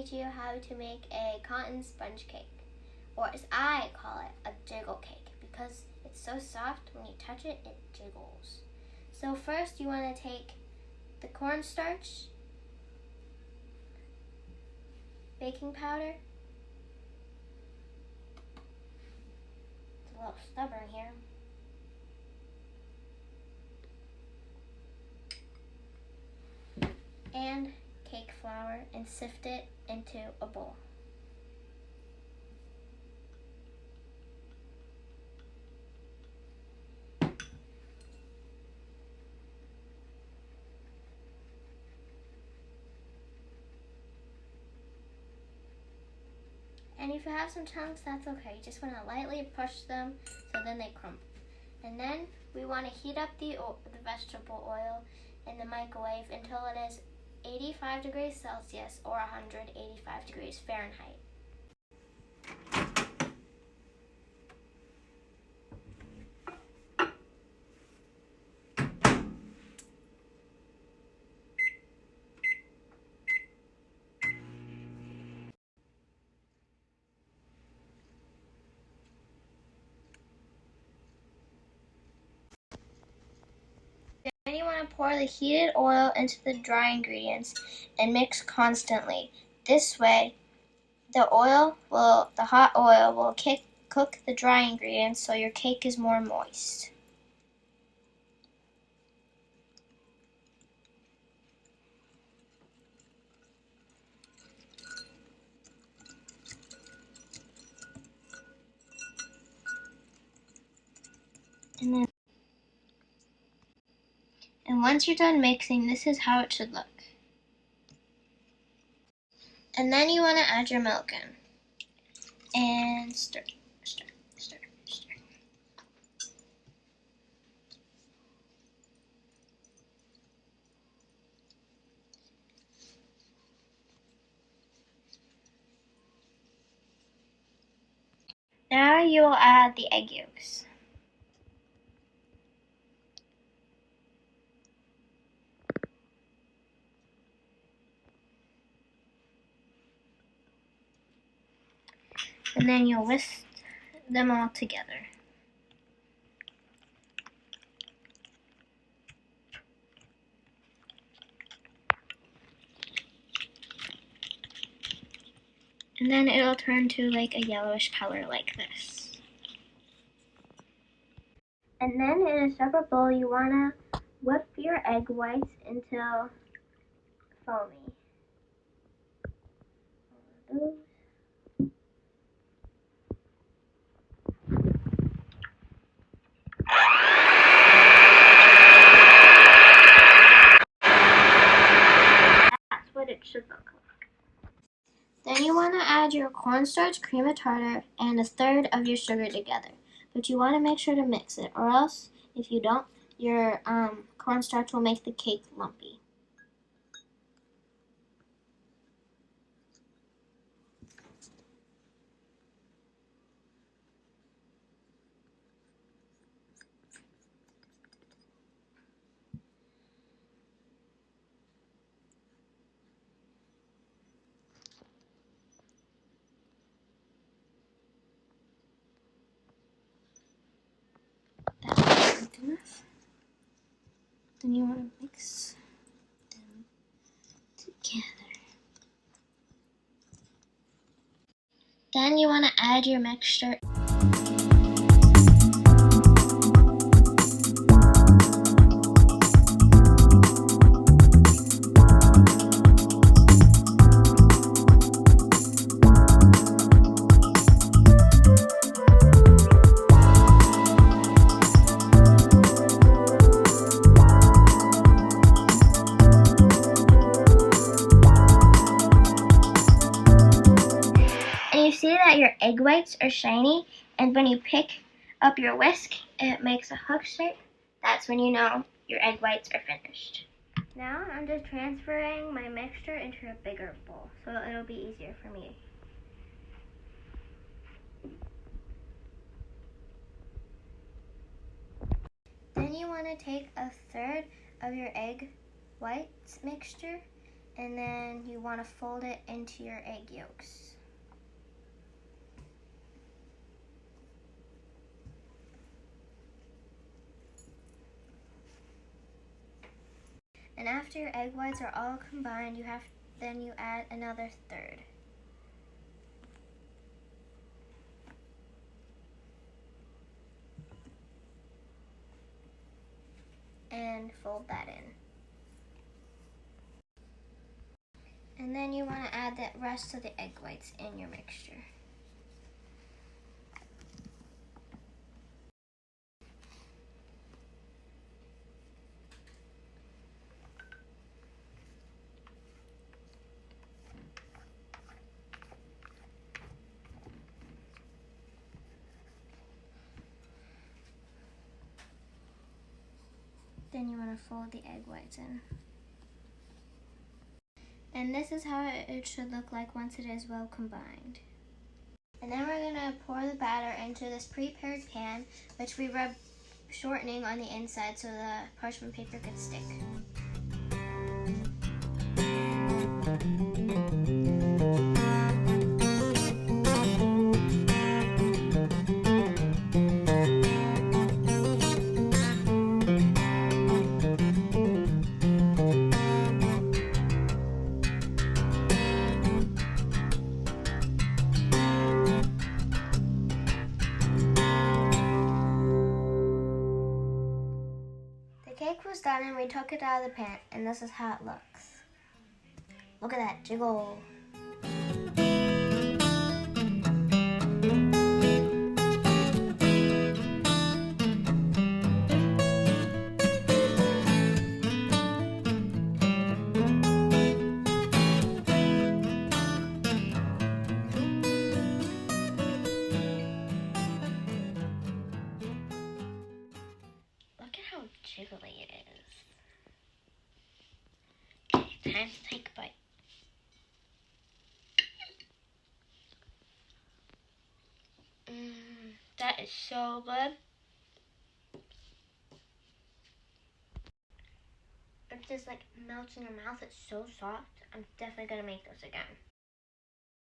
teach you how to make a cotton sponge cake, or as I call it, a jiggle cake, because it's so soft when you touch it, it jiggles. So first you want to take the cornstarch, baking powder, it's a little stubborn here, and cake flour, and sift it into a bowl. And if you have some chunks, that's okay. You just want to lightly push them so then they crumble. And then we want to heat up the vegetable oil in the microwave until it is 85 degrees Celsius or 185 degrees Fahrenheit. Then you want to pour the heated oil into the dry ingredients and mix constantly. This way, the hot oil will cook the dry ingredients so your cake is more moist. And once you're done mixing, this is how it should look. And then you want to add your milk in. And stir, stir, stir, stir. Now you will add the egg yolks. And then you'll whisk them all together. And then it'll turn to like a yellowish color like this. And then in a separate bowl you want to whip your egg whites until foamy. That's what it should look like. Then you want to add your cornstarch, cream of tartar, and 1/3 of your sugar together. But you want to make sure to mix it, or else, if you don't, your cornstarch will make the cake lumpy. That's good enough. Then you want to mix them together. Then you want to add your mixture. And you see that your egg whites are shiny, and when you pick up your whisk, it makes a hook shape. That's when you know your egg whites are finished. Now I'm just transferring my mixture into a bigger bowl, so it'll be easier for me. Then you want to take 1/3 of your egg whites mixture And then you want to fold it into your egg yolks. And after your egg whites are all combined, then you add another third. And fold that in. And then you want to add the rest of the egg whites in your mixture. Then you want to fold the egg whites in. And this is how it should look like once it is well combined. And then we're going to pour the batter into this prepared pan, which we rub shortening on the inside so the parchment paper could stick. The cake was done and we took it out of the pan, and this is how it looks. Look at that jiggle. Look at how jiggly it is. Okay, time to take a bite. That is so good. It just like melts in your mouth. It's so soft. I'm definitely gonna make this again.